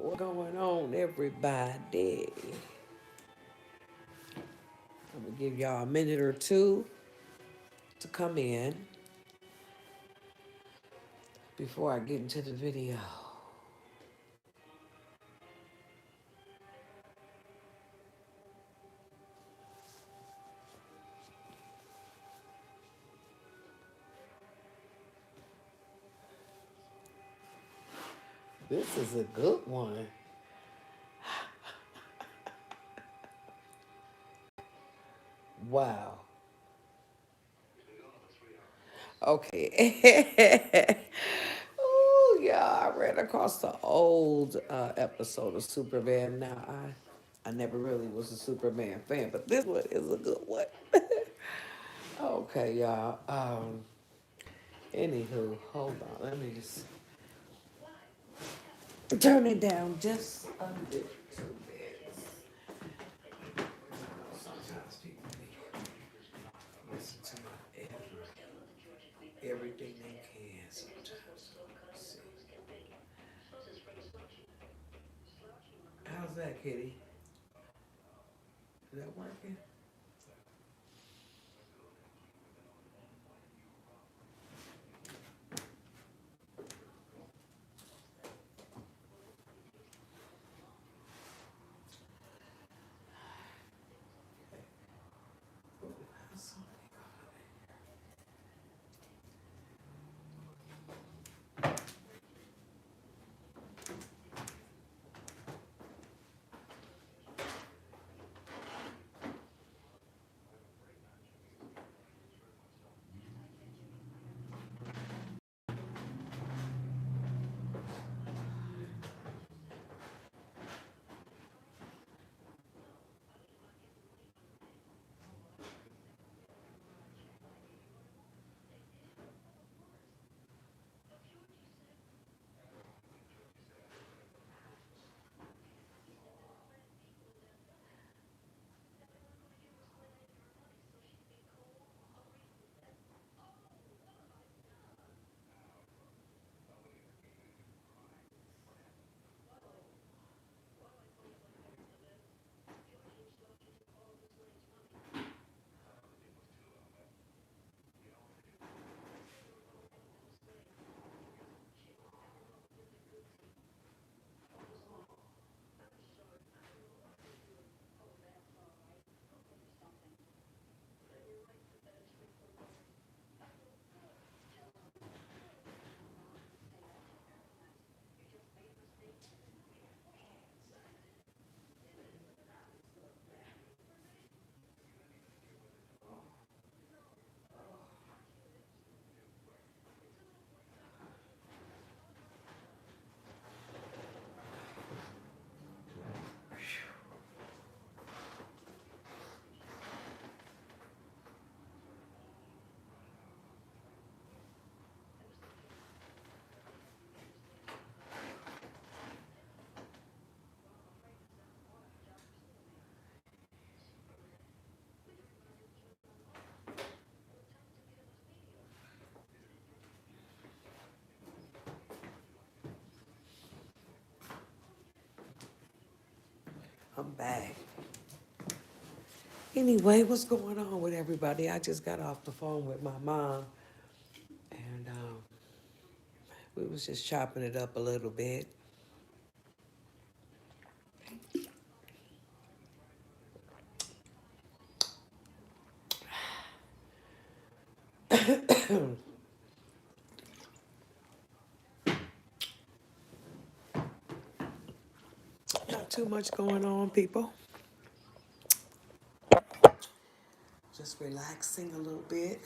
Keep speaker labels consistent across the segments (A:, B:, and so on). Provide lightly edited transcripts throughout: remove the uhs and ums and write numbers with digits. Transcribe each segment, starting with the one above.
A: What's going on, everybody? I'm gonna give y'all a minute or two to come in before I get into the video. This is a good one. Wow. Okay. Oh, yeah, I ran across the old episode of Superman. Now, I never really was a Superman fan, but this one is a good one. Okay, y'all. Anywho, hold on. Let me just turn it down just a bit. 2 minutes. Sometimes people listen to everything they can. Sometimes. Let's see. How's that, Kitty? Is that working? I'm back. Anyway, what's going on with everybody? I just got off the phone with my mom, and we was just chopping it up a little bit. Not too much going on, people. Just relaxing a little bit,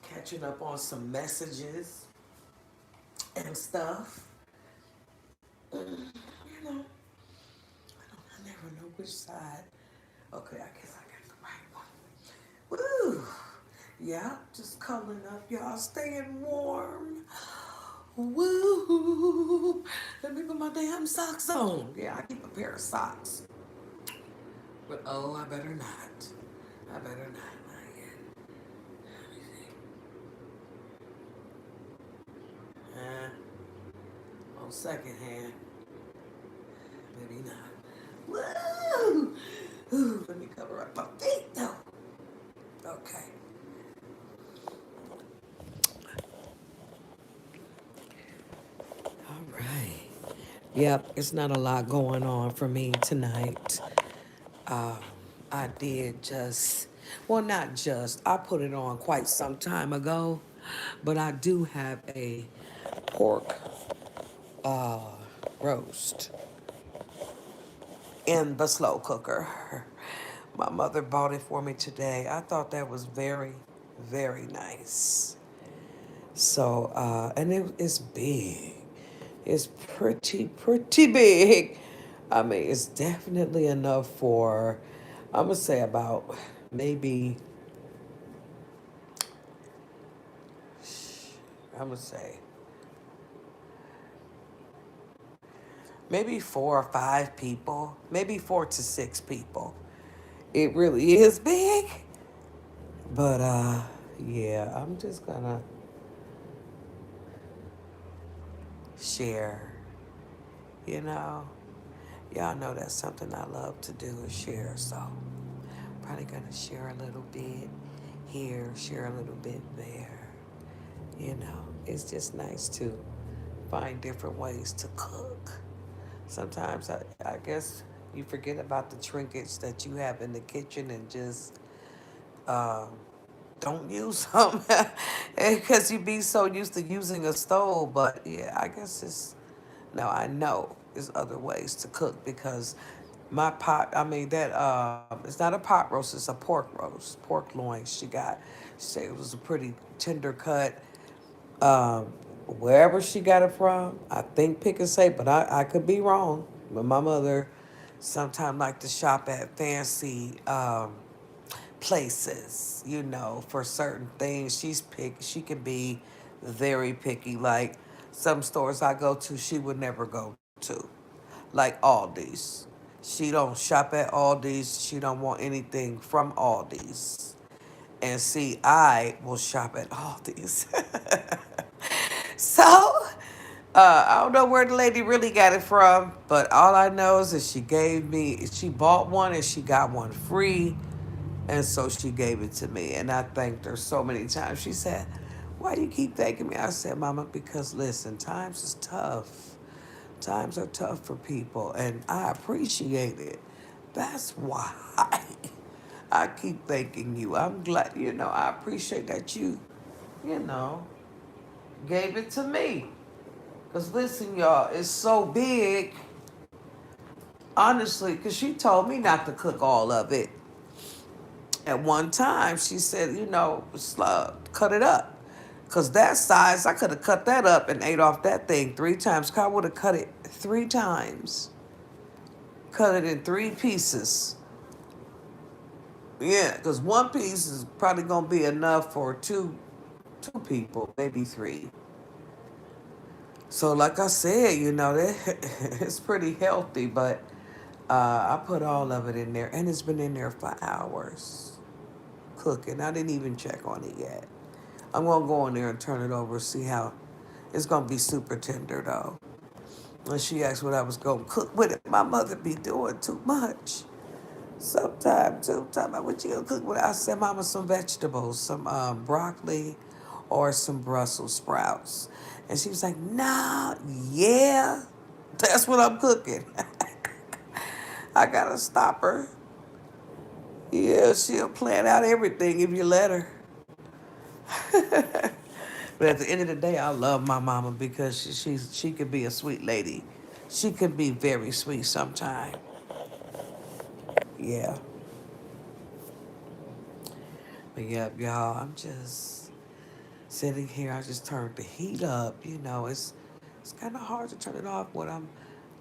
A: catching up on some messages and stuff. You know, I never know which side. Okay, I guess I got the right one. Woo! Yeah, just cuddling up, y'all, staying warm. Woo! Let me put my damn socks on. Yeah, I keep a pair of socks. But oh, I better not. I better not. Not yet. Let me see. secondhand. Maybe not. Woo! Ooh, let me cover up my feet though. Okay. All right. Yep, it's not a lot going on for me tonight. Um, I did just, well, not just, I put it on quite some time ago, but I do have a pork uh, roast in the slow cooker. My mother bought it for me today. I thought that was very, very nice. So, and it's big. It's pretty big. I mean, it's definitely enough for, I'm gonna say about maybe, I'm gonna say maybe 4 or 5 people, maybe 4 to 6 people. It really is big, but yeah, I'm just gonna share. You know, y'all know that's something I love to do is share. So probably gonna share a little bit here, share a little bit there. You know, it's just nice to find different ways to cook. Sometimes I guess you forget about the trinkets that you have in the kitchen and just um, don't use them because you be so used to using a stove. But yeah, I guess it's no, I know there's other ways to cook because my pot, I mean, that it's not a pot roast, it's a pork roast, pork loin she got. She said it was a pretty tender cut. Um, Wherever she got it from, I think Pick and Save, but I could be wrong. But my mother sometimes liked to shop at fancy places, you know, for certain things. She can be very picky. Like some stores I go to, she would never go to. Like Aldi's. She don't shop at Aldi's. She don't want anything from Aldi's. And see, I will shop at Aldi's. So, I don't know where the lady really got it from, but all I know is that she bought one and she got one free. And so she gave it to me. And I thanked her so many times. She said, "Why do you keep thanking me?" I said, "Mama, because listen, times is tough. Times are tough for people. And I appreciate it. That's why I keep thanking you. I'm glad, I appreciate that you know, gave it to me. Because listen, y'all, it's so big, honestly, because she told me not to cook all of it. At one time, she said, cut it up. Because that size, I could have cut that up and ate off that thing 3 times. I would have cut it 3 times. Cut it in 3 pieces. Yeah, because one piece is probably going to be enough for two people, maybe 3. So, like I said, it's pretty healthy, but I put all of it in there, and it's been in there for hours cooking. I didn't even check on it yet. I'm gonna go in there and turn it over, see how it's gonna be super tender though. And she asked what I was gonna cook with it. My mother be doing too much. Sometimes, what you gonna cook with? I said, Mama, some vegetables, some broccoli, or some Brussels sprouts. And she was like, Nah, yeah, that's what I'm cooking. I gotta stop her. Yeah, she'll plan out everything if you let her. But at the end of the day, I love my mama because she could be a sweet lady. She could be very sweet sometime. Yeah. But yeah, y'all, I'm just sitting here. I just turned the heat up. It's kind of hard to turn it off. What I'm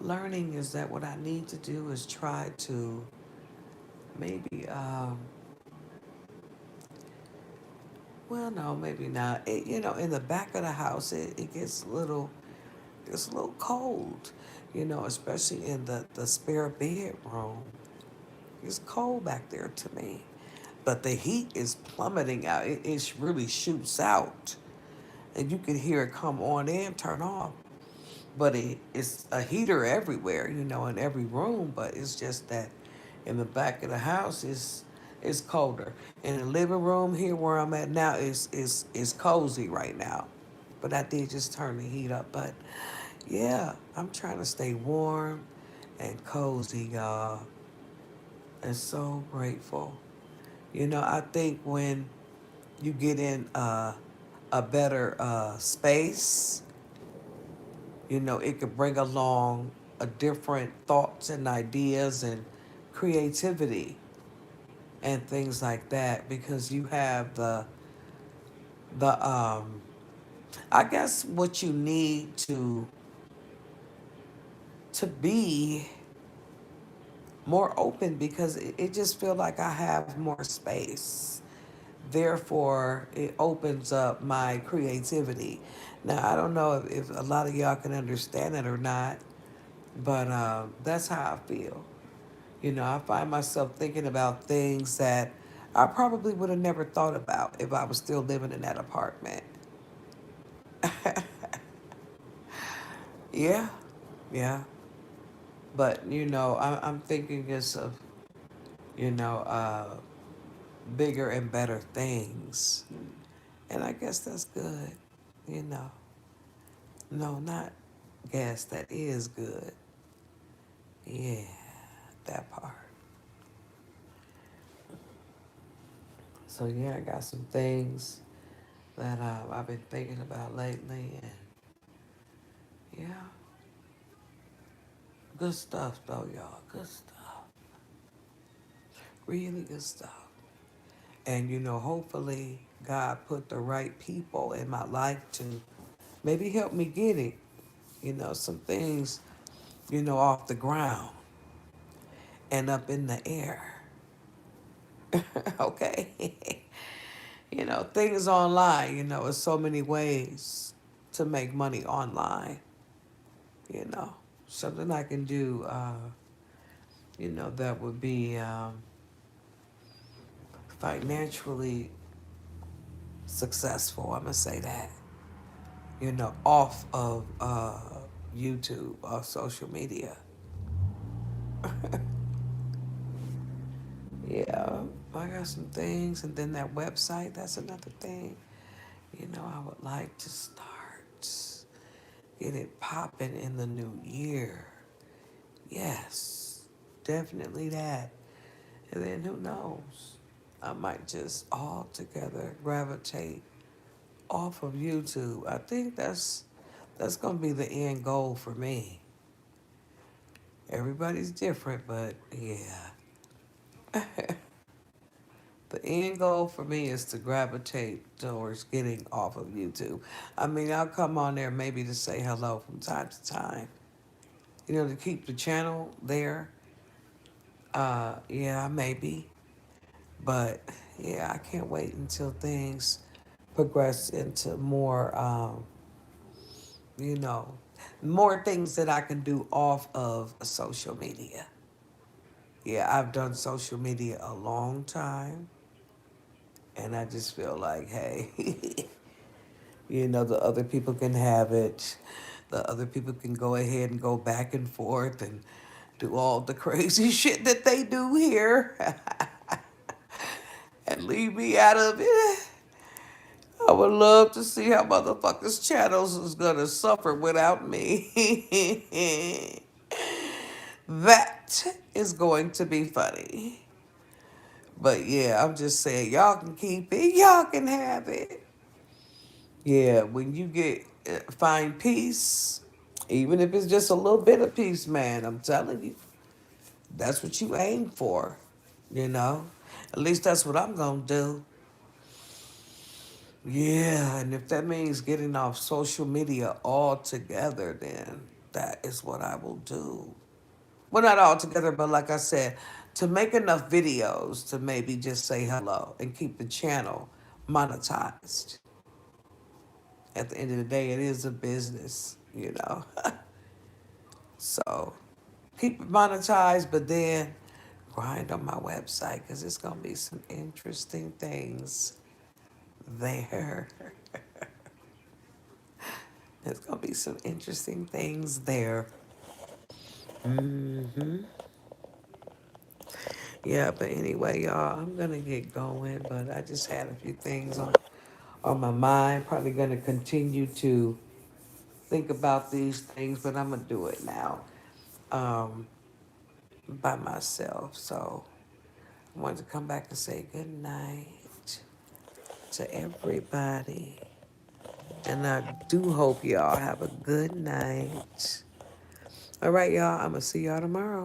A: learning is that what I need to do is try to maybe, well, no, maybe not. In the back of the house, it gets a little cold. Especially in the spare bedroom. It's cold back there to me. But the heat is plummeting out. It really shoots out. And you can hear it come on and turn off. but it's a heater everywhere, in every room. But it's just that in the back of the house is colder. In the living room here where I'm at now is cozy right now. But I did just turn the heat up. But yeah, I'm trying to stay warm and cozy, y'all. And so grateful. I think when you get in a better space, it could bring along a different thoughts and ideas and creativity and things like that because you have the I guess what you need to be more open because it just feel like I have more space. Therefore, it opens up my creativity. Now, I don't know if a lot of y'all can understand it or not, but that's how I feel. I find myself thinking about things that I probably would have never thought about if I was still living in that apartment. Yeah, yeah. But, I'm thinking just of, you know, uh, bigger and better things. And I guess that's good, you know. No, not guess, that is good. Yeah, that part. So, yeah, I got some things that I've been thinking about lately. And, yeah, good stuff, though, y'all. Good stuff. Really good stuff. And, hopefully God put the right people in my life to maybe help me get it. Some things, off the ground and up in the air. Okay. Things online, there's so many ways to make money online, you know. Something I can do, that would be financially successful. I'm going to say that, off of YouTube or social media. Yeah, I got some things. And then that website, that's another thing, I would like to start. Get it popping in the new year. Yes, definitely that. And then who knows? I might just altogether gravitate off of YouTube. I think that's gonna be the end goal for me. Everybody's different, but yeah. The end goal for me is to gravitate towards getting off of YouTube. I mean, I'll come on there maybe to say hello from time to time. To keep the channel there. Yeah, maybe. But yeah, I can't wait until things progress into more, you know, more things that I can do off of social media. Yeah, I've done social media a long time, and I just feel like, hey, the other people can have it. The other people can go ahead and go back and forth and do all the crazy shit that they do here and leave me out of it. I would love to see how motherfuckers' channels is gonna suffer without me. That is going to be funny. But yeah, I'm just saying, y'all can keep it, y'all can have it. Yeah, when you get find peace, even if it's just a little bit of peace, man, I'm telling you, that's what you aim for. You know, at least that's what I'm gonna do. Yeah, and if that means getting off social media altogether, then that is what I will do. Well, not altogether, but like I said, to make enough videos to maybe just say hello and keep the channel monetized. At the end of the day, it is a business. So keep it monetized, but then grind on my website because it's going to be some interesting things there. There's gonna be some interesting things there. Hmm. Yeah, but anyway, y'all, I'm gonna get going. But I just had a few things on my mind. Probably gonna continue to think about these things, but I'm gonna do it now, um, by myself. So I wanted to come back and say good night to everybody. And I do hope y'all have a good night. All right, y'all. I'm going to see y'all tomorrow.